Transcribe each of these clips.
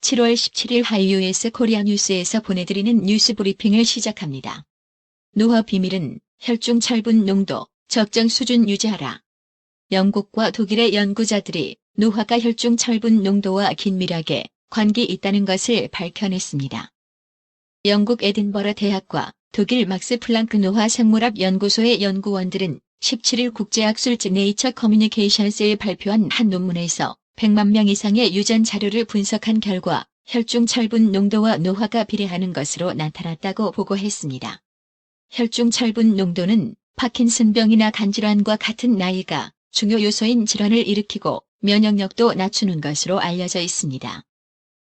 7월 17일 하이유에스 코리아 뉴스에서 보내드리는 뉴스 브리핑을 시작합니다. 노화 비밀은 혈중 철분 농도 적정 수준 유지하라. 영국과 독일의 연구자들이 노화가 혈중 철분 농도와 긴밀하게 관계 있다는 것을 밝혀냈습니다. 영국 에딘버러 대학과 독일 막스 플랑크 노화 생물학 연구소의 연구원들은 17일 국제학술지 네이처 커뮤니케이션스에 발표한 한 논문에서 100만 명 이상의 유전 자료를 분석한 결과 혈중 철분 농도와 노화가 비례하는 것으로 나타났다고 보고했습니다. 혈중 철분 농도는 파킨슨병이나 간질환과 같은 나이가 중요 요소인 질환을 일으키고 면역력도 낮추는 것으로 알려져 있습니다.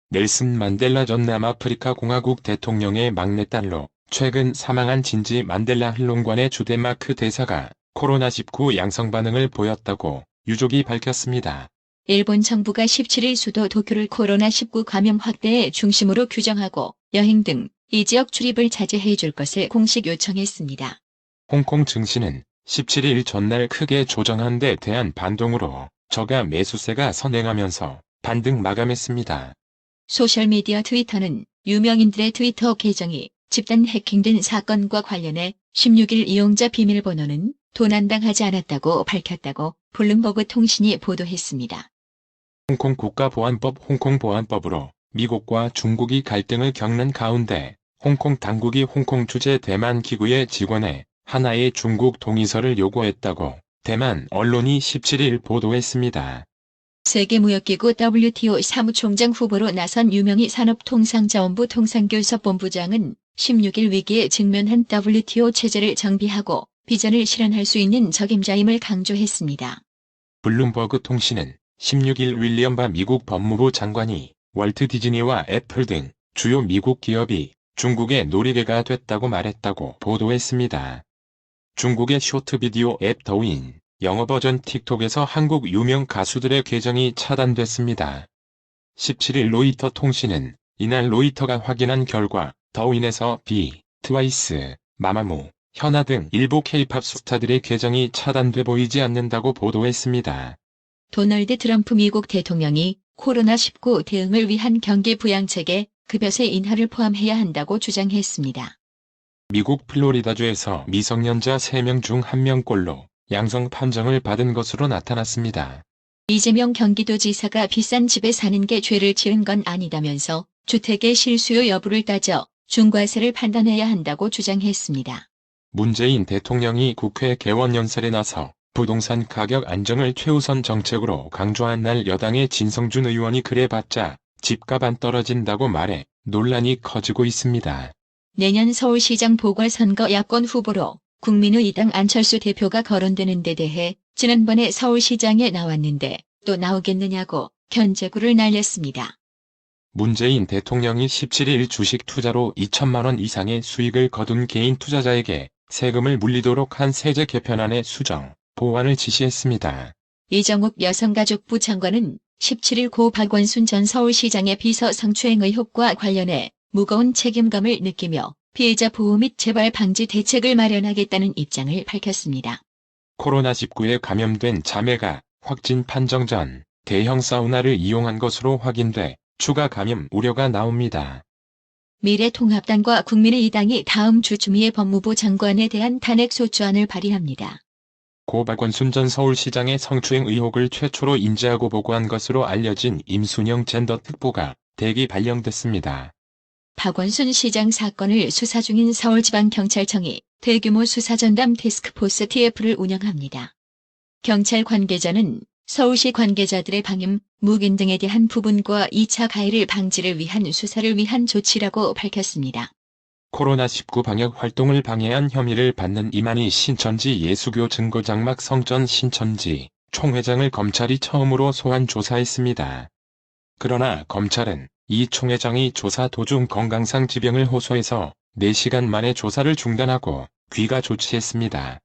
넬슨 만델라 전 남아프리카 공화국 대통령의 막내딸로 최근 사망한 진지 만델라 힐론관의 주 덴마크 대사가 코로나19 양성 반응을 보였다고 유족이 밝혔습니다. 일본 정부가 17일 수도 도쿄를 코로나19 감염 확대의 중심으로 규정하고 여행 등 이 지역 출입을 자제해 줄 것을 공식 요청했습니다. 홍콩 증시는 17일 전날 크게 조정한 데 대한 반동으로 저가 매수세가 선행하면서 반등 마감했습니다. 소셜미디어 트위터는 유명인들의 트위터 계정이 집단 해킹된 사건과 관련해 16일 이용자 비밀번호는 도난당하지 않았다고 밝혔다고 블룸버그 통신이 보도했습니다. 홍콩 국가보안법 홍콩보안법으로 미국과 중국이 갈등을 겪는 가운데 홍콩 당국이 홍콩 주재 대만 기구의 직원에 하나의 중국 동의서를 요구했다고 대만 언론이 17일 보도했습니다. 세계무역기구 WTO 사무총장 후보로 나선 유명희 산업통상자원부 통상교섭본부장은 16일 위기에 직면한 WTO 체제를 정비하고 비전을 실현할 수 있는 적임자임을 강조했습니다. 블룸버그 통신은 16일 윌리엄 바 미국 법무부 장관이 월트 디즈니와 애플 등 주요 미국 기업이 중국의 놀이개가 됐다고 말했다고 보도했습니다. 중국의 쇼트 비디오 앱 더우인 영어 버전 틱톡에서 한국 유명 가수들의 계정이 차단됐습니다. 17일 로이터 통신은 이날 로이터가 확인한 결과 더우인에서 비, 트와이스, 마마무, 현아 등 일부 K-팝 스타들의 계정이 차단돼 보이지 않는다고 보도했습니다. 도널드 트럼프 미국 대통령이 코로나19 대응을 위한 경기 부양책에 급여세 인하를 포함해야 한다고 주장했습니다. 미국 플로리다주에서 미성년자 3명 중 1명꼴로 양성 판정을 받은 것으로 나타났습니다. 이재명 경기도지사가 비싼 집에 사는 게 죄를 지은 건 아니다면서 주택의 실수요 여부를 따져 중과세를 판단해야 한다고 주장했습니다. 문재인 대통령이 국회 개원연설에 나서 부동산 가격 안정을 최우선 정책으로 강조한 날 여당의 진성준 의원이 그래봤자 집값 안 떨어진다고 말해 논란이 커지고 있습니다. 내년 서울시장 보궐선거 야권 후보로 국민의 당 안철수 대표가 거론되는 데 대해 지난번에 서울시장에 나왔는데 또 나오겠느냐고 견제구를 날렸습니다. 문재인 대통령이 17일 주식 투자로 2천만 원 이상의 수익을 거둔 개인 투자자에게 세금을 물리도록 한 세제 개편안의 수정, 보완을 지시했습니다. 이정욱 여성가족부 장관은 17일 고 박원순 전 서울시장의 비서 성추행 의혹과 관련해 무거운 책임감을 느끼며 피해자 보호 및 재발 방지 대책을 마련하겠다는 입장을 밝혔습니다. 코로나19에 감염된 자매가 확진 판정 전 대형 사우나를 이용한 것으로 확인돼 추가 감염 우려가 나옵니다. 미래통합당과 국민의당이 다음 주 추미애 법무부 장관에 대한 탄핵소추안을 발의합니다. 고 박원순 전 서울시장의 성추행 의혹을 최초로 인지하고 보고한 것으로 알려진 임순영 젠더 특보가 대기 발령됐습니다. 박원순 시장 사건을 수사 중인 서울지방경찰청이 대규모 수사전담 태스크포스 TF를 운영합니다. 경찰 관계자는 서울시 관계자들의 방임, 묵인 등에 대한 부분과 2차 가해를 방지를 위한 수사를 위한 조치라고 밝혔습니다. 코로나19 방역 활동을 방해한 혐의를 받는 이만희 신천지 예수교 증거장막 성전 신천지 총회장을 검찰이 처음으로 소환 조사했습니다. 그러나 검찰은 이 총회장이 조사 도중 건강상 지병을 호소해서 4시간 만에 조사를 중단하고 귀가 조치했습니다.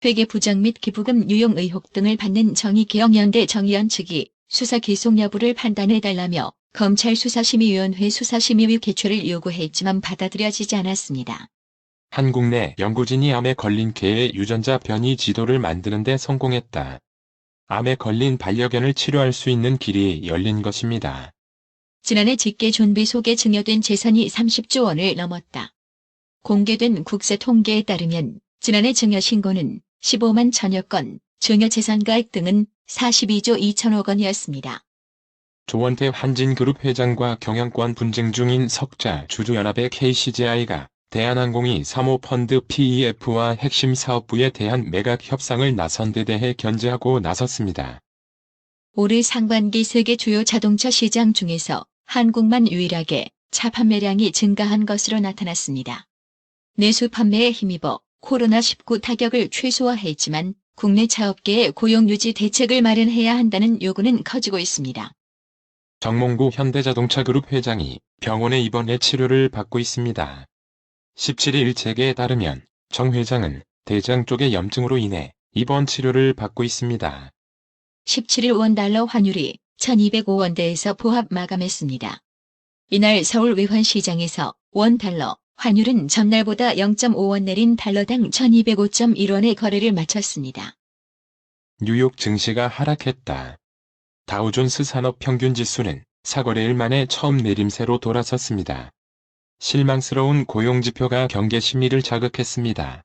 회계 부정 및 기부금 유용 의혹 등을 받는 정의개혁연대 정의연 측이 수사 계속 여부를 판단해달라며 검찰 수사심의위원회 수사심의위 개최를 요구했지만 받아들여지지 않았습니다. 한국 내 연구진이 암에 걸린 개의 유전자 변이 지도를 만드는 데 성공했다. 암에 걸린 반려견을 치료할 수 있는 길이 열린 것입니다. 지난해 직계 존비 속에 증여된 재산이 30조 원을 넘었다. 공개된 국세 통계에 따르면 지난해 증여 신고는 15만 1000여 건, 증여 재산가액 등은 42조 2천억 원이었습니다. 조원태 한진그룹 회장과 경영권 분쟁 중인 석자 주주연합의 KCGI가 대한항공이 사모펀드 PEF와 핵심 사업부에 대한 매각 협상을 나선 데 대해 견제하고 나섰습니다. 올해 상반기 세계 주요 자동차 시장 중에서 한국만 유일하게 차 판매량이 증가한 것으로 나타났습니다. 내수 판매에 힘입어 코로나19 타격을 최소화했지만 국내 차업계의 고용 유지 대책을 마련해야 한다는 요구는 커지고 있습니다. 정몽구 현대자동차그룹 회장이 병원에 입원해 치료를 받고 있습니다. 17일 책에 따르면 정 회장은 대장 쪽의 염증으로 인해 입원 치료를 받고 있습니다. 17일 원달러 환율이 1205원대에서 보합 마감했습니다. 이날 서울 외환시장에서 원달러 환율은 전날보다 0.5원 내린 달러당 1205.1원의 거래를 마쳤습니다. 뉴욕 증시가 하락했다. 다우존스 산업평균지수는 4거래일 만에 처음 내림세로 돌아섰습니다. 실망스러운 고용지표가 경계 심리를 자극했습니다.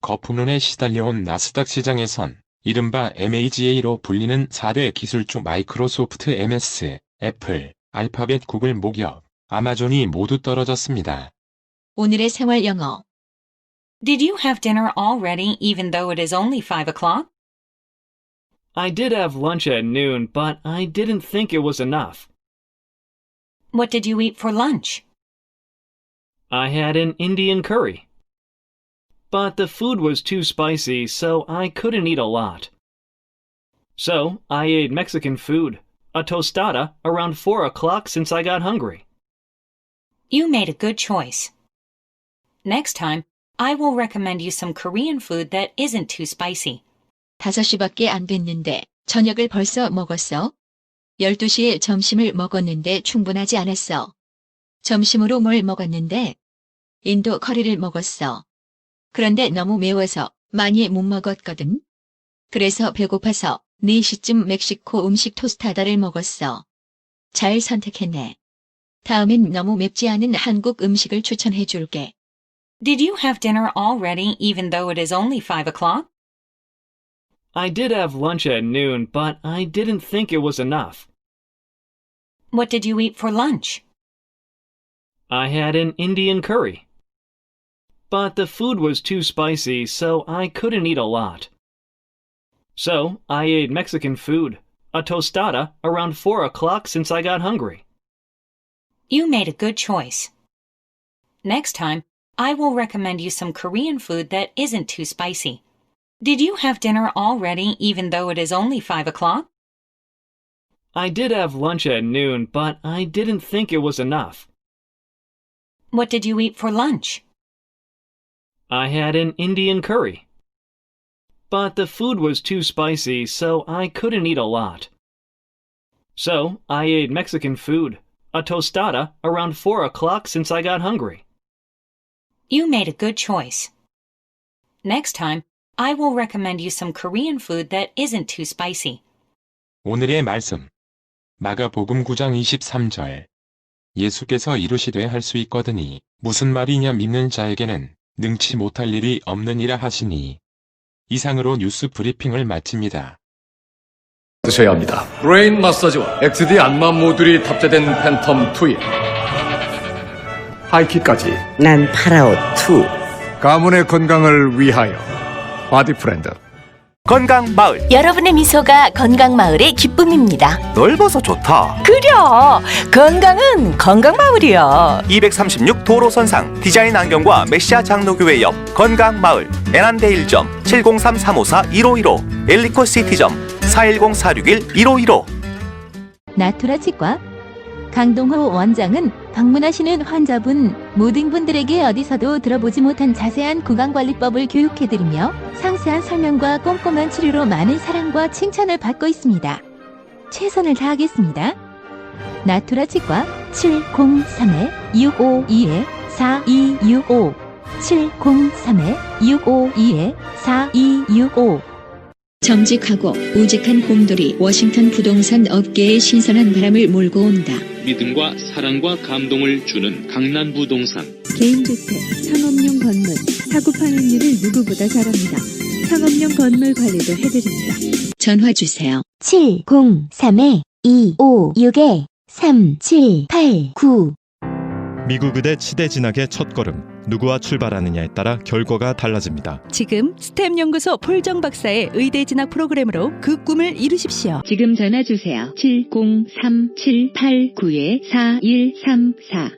거품론에 시달려온 나스닥 시장에선 이른바 MAGA로 불리는 4대 기술주 마이크로소프트, MS, 애플, 알파벳, 구글, 모기업, 아마존이 모두 떨어졌습니다. 오늘의 생활 영어. Did you have dinner already even though it is only 5 o'clock? I did have lunch at noon, but I didn't think it was enough. What did you eat for lunch? I had an Indian curry. But the food was too spicy, so I couldn't eat a lot. So I ate Mexican food, a tostada, around 4 o'clock since I got hungry. You made a good choice. Next time, I will recommend you some Korean food that isn't too spicy. 5시밖에 안 됐는데 저녁을 벌써 먹었어? 12시에 점심을 먹었는데 충분하지 않았어. 점심으로 뭘 먹었는데? 인도 커리를 먹었어. 그런데 너무 매워서 많이 못 먹었거든. 그래서 배고파서 4시쯤 멕시코 음식 토스타다를 먹었어. 잘 선택했네. 다음엔 너무 맵지 않은 한국 음식을 추천해 줄게. Did you have dinner already even though it is only 5 o'clock? I did have lunch at noon, but I didn't think it was enough. What did you eat for lunch? I had an Indian curry. But the food was too spicy, so I couldn't eat a lot. So I ate Mexican food, a tostada, around 4 o'clock since I got hungry. You made a good choice. Next time, I will recommend you some Korean food that isn't too spicy. Did you have dinner already even though it is only 5 o'clock? I did have lunch at noon, but I didn't think it was enough. What did you eat for lunch? I had an Indian curry. But the food was too spicy, so I couldn't eat a lot. So I ate Mexican food, a tostada, around 4 o'clock since I got hungry. You made a good choice. Next time, I will recommend you some Korean food that isn't too spicy. 오늘의 말씀. 마가복음 9장 23절. 예수께서 이르시되 할 수 있거든이 무슨 말이냐 믿는 자에게는 능치 못할 일이 없느니라 하시니. 이상으로 뉴스 브리핑을 마칩니다. 드셔야 합니다. 브레인 마사지와 XD 안마 모듈이 탑재된 팬텀 2에 하이킥까지 난 파라오 2. 가문의 건강을 위하여 바디 프렌드 건강마을. 여러분의 미소가 건강마을의 기쁨입니다. 넓어서 좋다. 그려! 건강은 건강마을이야. 236 도로선상 디자인 안경과 메시아 장로교회 옆 건강마을. 에난데 1점 703-354-1515 엘리코 시티점 410-461-1515. 나투라 치과 강동호 원장은 방문하시는 환자분 모든 분들에게 어디서도 들어보지 못한 자세한 구강관리법을 교육해드리며 상세한 설명과 꼼꼼한 치료로 많은 사랑과 칭찬을 받고 있습니다. 최선을 다하겠습니다. 나투라 치과 703-652-4265 703-652-4265 정직하고 우직한 곰돌이 워싱턴 부동산 업계에 신선한 바람을 몰고 온다. 믿음과 사랑과 감동을 주는 강남부동산. 개인주택, 상업용 건물, 사고 판매율을 누구보다 잘합니다. 상업용 건물 관리도 해드립니다. 전화 주세요. 703-256-3789 미국 의대 치대 진학의 첫걸음. 누구와 출발하느냐에 따라 결과가 달라집니다. 지금 스템 연구소 폴정 박사의 의대 진학 프로그램으로 그 꿈을 이루십시오. 지금 전화 주세요. 703-789-4134